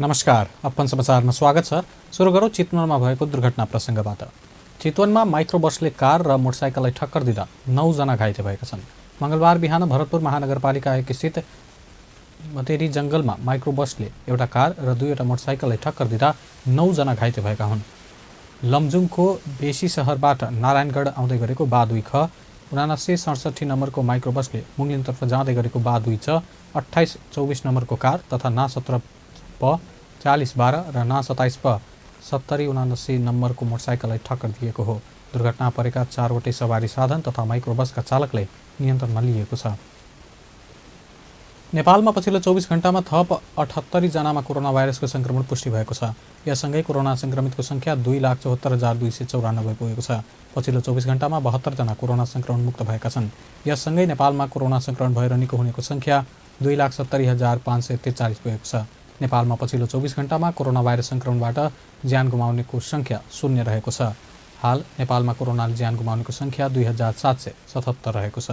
नमस्कार, अपन समाचारमा स्वागत छ। सुरु गरौँ चितवनमा भएको दुर्घटना प्रसङ्गबाट। चितवनमा माइक्रोबसले कार र मोटरसाइकललाई ठक्कर दिँदा 9 जना घाइते भएका छन्। मंगलबार बिहान भरतपुर महानगरपालिका 1 स्थित मतेरी जङ्गलमा माइक्रोबसले एउटा कार र 2वटा मोटरसाइकललाई ठक्कर दिँदा 9 जना घाइते भएका हुन्। लमजुङको बेसी सहरबाट नारायणगढ आउँदै गरेको बा 2 ख 7967 नम्बरको माइक्रोबसले मुङलिङतर्फ जाँदै गरेको बा 2 च 2824 नम्बरको कार तथा ना 17 प 4012 र ना 27 प 7079 नम्बरको मोटरसाइकललाई ठक्कर दिएको हो। दुर्घटना परेका 4वटै सवारी साधन तथा माइक्रोबसका चालकलाई नियन्त्रणमा लिएको छ। नेपालमा पछिल्लो 24 घण्टामा थप 78 जनामा कोरोना भाइरसको संक्रमण पुष्टि भएको छ। यससँगै कोरोना संक्रमितको संख्या 2,74,294 पुगेको छ। पछिल्लो 24 घण्टामा 72 जना कोरोना संक्रमण मुक्त भएका छन्। यससँगै नेपालमा कोरोना संक्रमण भएर निको हुनेको संख्या 2,70,543 पुगेको छ। नेपालमा पछिल्लो 24 घण्टामा कोरोना भाइरस संक्रमणबाट ज्यान गुमाउनेको संख्या 0 रहेको छ। हाल नेपालमा कोरोनाले ज्यान गुमाउनेको संख्या 2777 रहेको छ।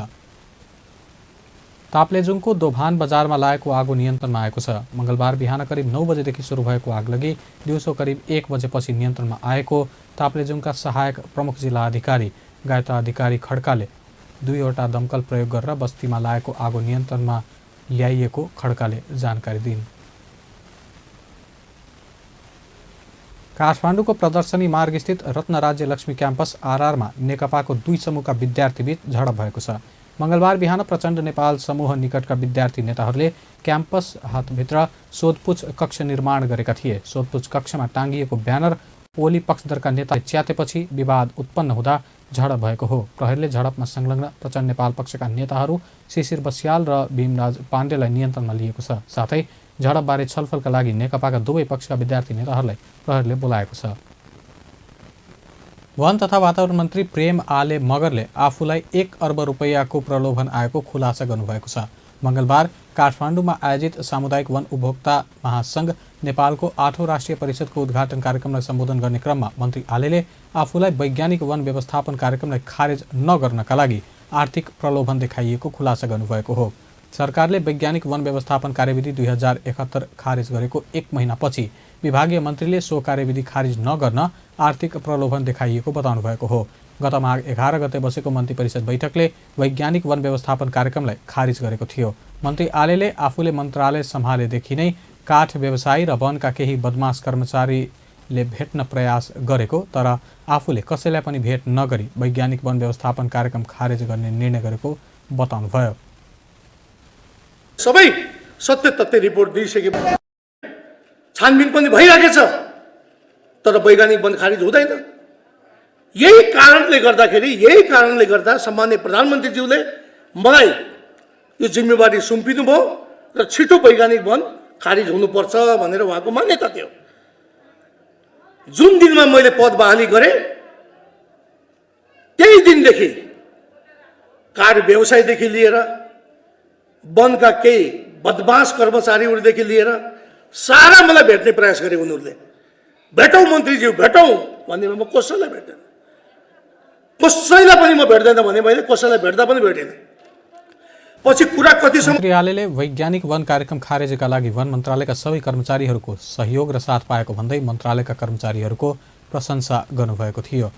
ताप्लेजुङको दोभान बजारमा लागेको आगो नियन्त्रणमा आएको छ। मंगलबार बिहान करिब 9 बजेदेखि सुरु भएको आगलगी दिउँसो करिब 1 बजेपछि नियन्त्रणमा आएको ताप्लेजुङका सहायक प्रमुख जिल्ला अधिकारी गायता अधिकारी खड्काले 2वटा दमकल प्रयोग गरेर बस्तीमा लागेको आगो नियन्त्रणमा ल्याइएको खड्काले जानकारी दिइन्। काठमाडौँको प्रदर्शनी मार्ग स्थित रत्न राज्य लक्ष्मी क्याम्पस आरआरमा नेकपाको 2 समूहका विद्यार्थीबीच झडप भएको छ। मंगलबार बिहान प्रचण्ड नेपाल समूह निकटका विद्यार्थी नेताहरूले क्याम्पस हातभित्र सोधपुछ कक्ष निर्माण गरेका थिए। सोधपुछ कक्षमा टाँगिएको ब्यानर ओली पक्षधरका नेताले च्यातेपछि विवाद उत्पन्न हुँदा झडप भएको हो। प्रहरीले झडपमा संलग्न प्रचण्ड नेपाल पक्षका नेताहरू शिशिर बस्याल र भीमराज पाण्डेलाई नियन्त्रणमा लिएको छ। साथै झडपबारे छलफलका लागि नेकपाका दुवै पक्षका विद्यार्थी नेताहरूलाई प्रहरीले बोलाएको छ। वन तथा वातावरण मन्त्री प्रेम आले मगरले आफूलाई 1 अर्ब रुपैयाँको प्रलोभन आएको खुलासा गर्नुभएको छ। मंगलबार काठमाडौँमा आयोजित सामुदायिक वन उपभोक्ता महासंघ नेपालको 8औं राष्ट्रिय परिषदको उद्घाटन कार्यक्रमलाई सम्बोधन गर्ने क्रममा मन्त्री आलेले आफूलाई वैज्ञानिक वन व्यवस्थापन कार्यक्रमलाई खारेज नगर्नका लागि आर्थिक प्रलोभन देखाइएको खुलासा गर्नुभएको हो। सरकारले वैज्ञानिक वन व्यवस्थापन कार्यविधि 2071 खारेज गरेको 1 महिनापछि विभागीय मन्त्रीले सो कार्यविधि खारेज नगर्न आर्थिक प्रलोभन देखाइएको बताउनु भएको हो। गत माघ 11 गते बसेको मन्त्री परिषद बैठकले वैज्ञानिक वन व्यवस्थापन कार्यक्रमलाई खारिज गरेको थियो। मन्त्री आलेले आफूले मन्त्रालय सम्हालेदेखि नै काठ व्यवसायी र वनका केही बदमास कर्मचारीले भेट्न प्रयास गरेको तर आफूले कसैलाई पनि भेट नगरी वैज्ञानिक वन व्यवस्थापन कार्यक्रम खारेज गर्ने निर्णय गरेको बताउनुभयो। सबै सत्य तथ्य रिपोर्ट दिइसकेपछि छानबिन पनि भइरहेको छ तर वैज्ञानिक वन खारिज हुँदैन। यही कारणले गर्दा सम्माननीय प्रधानमन्त्रीज्यूले मलाई यो जिम्मेवारी सुम्पिनु भयो र छिटो वैज्ञानिक वन खारिज हुनुपर्छ भनेर उहाँको मान्यता थियो। जुन दिनमा मैले पद बहाली गरेँ त्यही दिनदेखि कार्य व्यवसायदेखि लिएर वनका केही बदमास कर्मचारीहरूदेखि लिएर सारा मलाई भेट्ने प्रयास गरे। उनीहरूले भेटौँ मन्त्रीज्यू भेटौँ भन्ने म कसैलाई भेट्दैन, कसैलाई पनि म भेट्दैन भने मैले कसैलाई भेट्दा पनि भेटिनँ। पछि कुरा कति मन्त्री आलेले वैज्ञानिक वन कार्यक्रम खारेजका लागि वन मन्त्रालयका सबै कर्मचारीहरूको सहयोग र साथ पाएको भन्दै मन्त्रालयका कर्मचारीहरूको प्रशंसा गर्नुभएको थियो।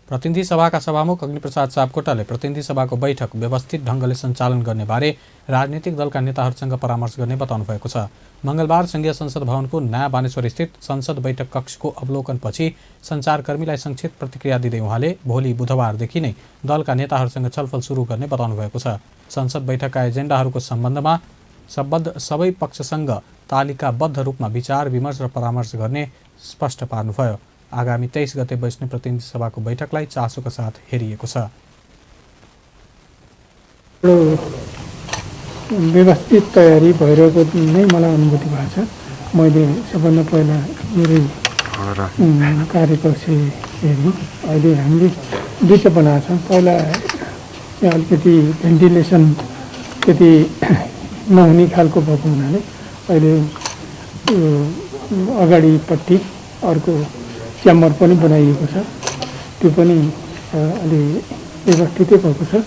प्रतिनिधि सभाका सभामुख अग्निप्रसाद सापकोटाले प्रतिनिधि सभाको बैठक व्यवस्थित ढङ्गले सञ्चालन गर्ने बारे राजनीतिक दलका नेताहरूसँग परामर्श गर्ने बताउनु भएको छ। मंगलबार संघीय संसद भवनको नयाँ बानेश्वर स्थित संसद बैठक कक्षको अवलोकनपछि सञ्चारकर्मीलाई संक्षिप्त प्रतिक्रिया दिँदै उहाँले भोलि बुधबारदेखि नै दलका नेताहरूसँग छलफल सुरु गर्ने बताउनु भएको छ। संसद बैठकका एजेन्डाहरूको सम्बन्धमा सम्बद्ध सबै पक्षसँग तालिकाबद्ध रूपमा विचार विमर्श र परामर्श गर्ने स्पष्ट पार्नुभयो। आगामी 23 गते बस्ने प्रतिनिधि सभाको बैठकलाई चासोका साथ हेरिएको छ। व्यवस्थित तयारी भइरहेको नै मलाई अनुभूति भएको छ। मैले सबभन्दा पहिला मेरै कार्यकक्ष हेरेँ। अहिले हामीले 2 बनाएको छौँ। पहिला अलिकति भेन्टिलेसन त्यति नहुने खालको भएको हुनाले अहिले अगाडिपट्टि अर्को च्याम्बर पनि बनाइएको छ। त्यो पनि अलि व्यवस्थितै भएको छ।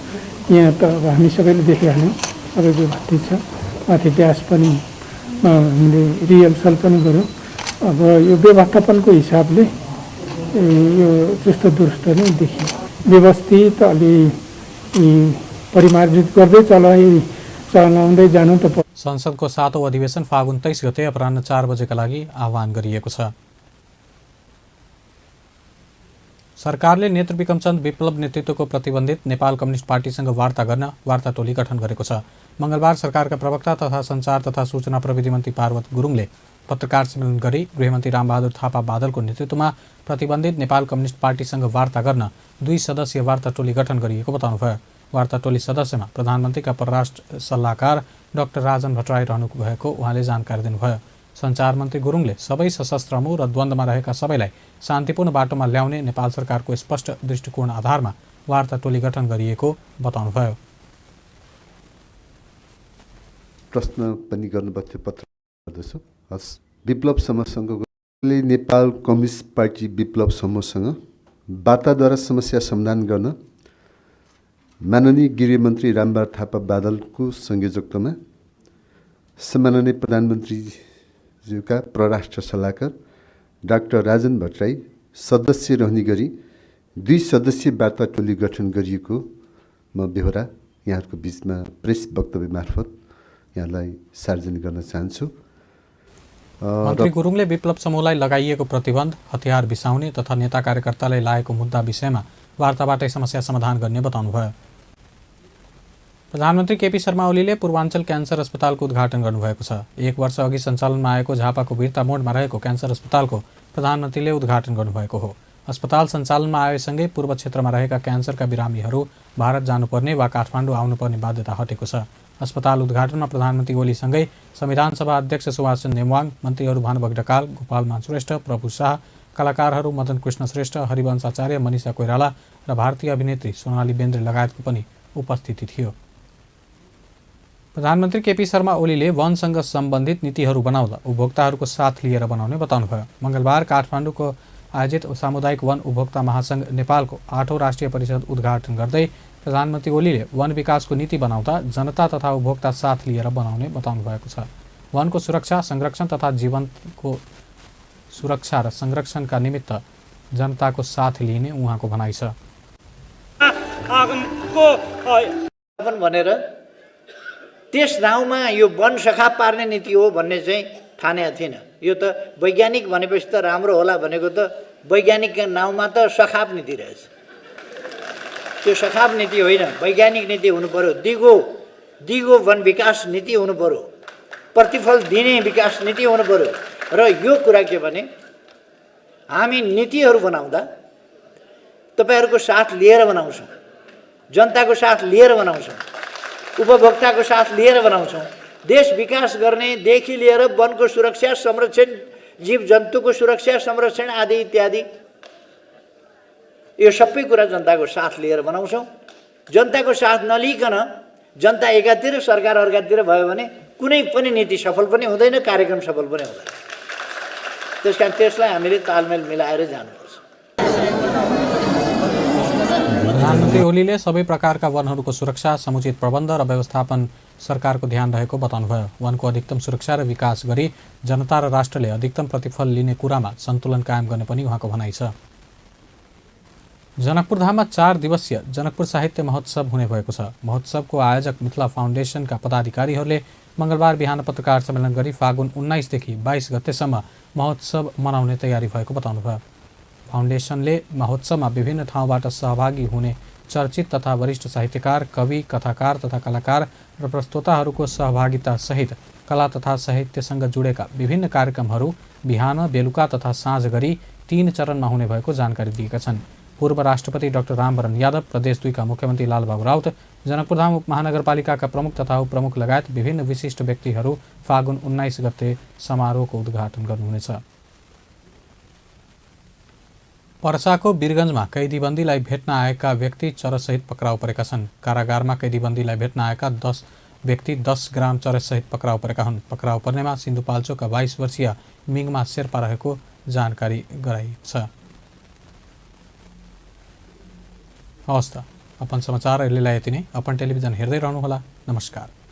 यहाँ त अब हामी सबैले देखिहाल्यौँ, सबै व्यवस्थित छ। माथि ब्याज पनि हामीले रिहर्सल पनि गऱ्यौँ। अब यो व्यवस्थापनको हिसाबले यो त्यस्तो दुरुस्त नै देखियो। व्यवस्थित अलि परिमार्जित गर्दै चलाउँदै जानु त। संसदको 7औं अधिवेशन फागुन 23 गते अपराह्न 4 बजेका लागि आह्वान गरिएको छ। सरकारले नेत्र विक्रमचन्द विप्लव नेतृत्वको प्रतिबन्धित नेपाल कम्युनिस्ट पार्टीसँग वार्ता गर्न वार्ता टोली गठन गरेको छ। मंगलबार सरकारका प्रवक्ता तथा सञ्चार तथा सूचना प्रविधि मन्त्री पार्वत गुरुङले पत्रकार सम्मेलन गरी गृहमन्त्री रामबहादुर थापा बादलको नेतृत्वमा प्रतिबन्धित नेपाल कम्युनिस्ट पार्टीसँग वार्ता गर्न 2 सदस्यीय वार्ता टोली गठन गरिएको बताउनुभयो। वार्ता टोली सदस्यमा प्रधानमन्त्रीका परराष्ट्र सल्लाहकार डाक्टर राजन भट्टराई रहनु भएको उहाँले जानकारी दिनुभयो। सञ्चार मन्त्री गुरुङले सबै सशस्त्र समूह र द्वन्द्वमा रहेका सबैलाई शान्तिपूर्ण बाटोमा ल्याउने नेपाल सरकारको स्पष्ट दृष्टिकोण आधारमा वार्ता टोली गठन गरिएको बताउनुभयो। प्रश्न पनि गर्नुभएको थियो, पत्र गर्दछु। हस्, विप्लव समूहसँगले नेपाल कम्युनिस्ट पार्टी विप्लव समूहसँग वार्ताद्वारा समस्या समाधान गर्न माननीय गृहमन्त्री रामबहादुर थापा बादलको संयोजकतामा सम्माननीय प्रधानमन्त्रीज्यूका परराष्ट्र सल्लाहकार डाक्टर राजन भट्टराई सदस्य रहने गरी 2 सदस्यीय वार्ता टोली गठन गरिएको म बेहोरा यहाँहरूको बिचमा प्रेस वक्तव्य मार्फत यहाँलाई सार्वजनिक गर्न चाहन्छु। मन्त्री गुरुङले विप्लव समूहलाई लगाइएको प्रतिबन्ध, हतियार बिसाउने तथा नेता कार्यकर्तालाई लागेको मुद्दा विषयमा वार्ताबाटै समस्या समाधान गर्ने बताउनुभयो। प्रधानमन्त्री केपी शर्मा ओलीले पूर्वाञ्चल क्यान्सर अस्पतालको उद्घाटन गर्नुभएको छ। 1 वर्ष अघि सञ्चालनमा आएको झापाको वीरता मोडमा रहेको क्यान्सर अस्पतालको प्रधानमन्त्रीले उद्घाटन गर्नुभएको हो। अस्पताल सञ्चालनमा आएसँगै पूर्व क्षेत्रमा रहेका क्यान्सरका बिरामीहरू भारत जानुपर्ने वा काठमाडौँ आउनुपर्ने बाध्यता हटेको छ। अस्पताल उद्घाटनमा प्रधानमन्त्री ओलीसँगै संविधानसभा अध्यक्ष सुभाष चन्द्र नेवाङ, मन्त्रीहरू भानुभक्त ढकाल, गोपाल मान श्रेष्ठ, प्रभु शाह, कलाकारहरू मदन कृष्ण श्रेष्ठ, हरिवंश आचार्य, मनिषा कोइराला र भारतीय अभिनेत्री सोनाली बेन्द्रे लगायतको पनि उपस्थिति थियो। प्रधानमन्त्री केपी शर्मा ओलीले वनसँग सम्बन्धित नीतिहरू बनाउँदा उपभोक्ताहरूको साथ लिएर बनाउने बताउनुभयो। मंगलबार काठमाडौँको आयोजित सामुदायिक वन उपभोक्ता महासंघ नेपालको 8औं राष्ट्रिय परिषद उद्घाटन गर्दै प्रधानमन्त्री ओलीले वन विकासको नीति बनाउँदा जनता तथा उपभोक्ता साथ लिएर बनाउने बताउनु भएको छ। वनको सुरक्षा, संरक्षण तथा जीवनको सुरक्षा र संरक्षणका निमित्त जनताको साथ लिने उहाँको भनाइ छ। भनेर त्यस ठाउँमा यो वन सखा पार्ने नीति हो भन्ने चाहिँ ठानेको थिएन। यो त वैज्ञानिक भनेपछि त राम्रो होला भनेको त वैज्ञानिकका नाउँमा त सखाप नीति रहेछ। त्यो सखाप नीति होइन, वैज्ञानिक नीति हुनु पर्यो। दिगो वन विकास नीति हुनु पर्यो, प्रतिफल दिने विकास नीति हुनु पर्यो। र यो कुरा के भने हामी नीतिहरू बनाउँदा तपाईहरुको साथ लिएर बनाउँछौँ, जनताको साथ लिएर बनाउँछौँ, उपभोक्ताको साथ लिएर बनाउँछौँ। देश विकास गर्नेदेखि लिएर वनको सुरक्षा, संरक्षण, जीव जन्तुको सुरक्षा, संरक्षण आदि इत्यादि यो सबै कुरा जनताको साथ लिएर बनाउँछौँ। जनताको साथ नलिकन जनता एकातिर सरकार अर्कातिर भयो भने कुनै पनि नीति सफल पनि हुँदैन, कार्यक्रम सफल पनि हुँदैन। त्यसकारण त्यसलाई हामीले तालमेल मिलाएर जानुपर्छ। प्रधानमन्त्री ओलीले सबै प्रकारका वनहरूको सुरक्षा, समुचित प्रबन्ध र व्यवस्थापन सरकारको ध्यान रहेको बताउनुभयो। वनको अधिकतम सुरक्षा र विकास गरी जनता र राष्ट्रले अधिकतम प्रतिफल लिने कुरामा सन्तुलन कायम गर्ने पनि उहाँको भनाइ छ। जनकपुरधाममा 4 दिवसीय जनकपुर साहित्य महोत्सव हुने भएको छ। महोत्सवको आयोजक मिथिला फाउन्डेसनका पदाधिकारीहरूले मंगलबार बिहान पत्रकार सम्मेलन गरी फागुन 19 देखि 22 गतेसम्म महोत्सव मनाउने तयारी भएको बताउनुभयो। फाउन्डेसनले महोत्सवमा विभिन्न ठाउँबाट सहभागी हुने चर्चित तथा वरिष्ठ साहित्यकार, कवि, कथाकार तथा कलाकार र प्रस्तोताहरूको सहभागिता सहित कला तथा साहित्यसँग जुडेका विभिन्न कार्यक्रमहरू बिहान, बेलुका तथा साँझ गरी 3 चरणमा हुने भएको जानकारी दिएका छन्। पूर्व राष्ट्रपति डाक्टर रामवरण यादव, प्रदेश 2 का मुख्यमन्त्री लालबाबु राउत, जनकपुरधाम उपमहानगरपालिकाका प्रमुख तथा उपप्रमुख लगायत विभिन्न विशिष्ट व्यक्तिहरू फागुन 19 गते समारोहको उद्घाटन गर्नुहुनेछ। पर्साको वीरगञ्जमा कैदीबन्दीलाई भेट्न आएका व्यक्ति चरसहित पक्राउ परेका छन्। कारागारमा कैदीबन्दीलाई भेट्न आएका 10 व्यक्ति 10 ग्राम चरसहित पक्राउ परेका हुन्। पक्राउ पर्नेमा सिन्धुपाल्चोकका 22 वर्षीय मिङमा शेर्पा रहेको जानकारी गराइएको छ। हवस् त, अपन समाचार अहिलेलाई यति नै। अपन टेलिभिजन हेर्दै रहनुहोला। नमस्कार।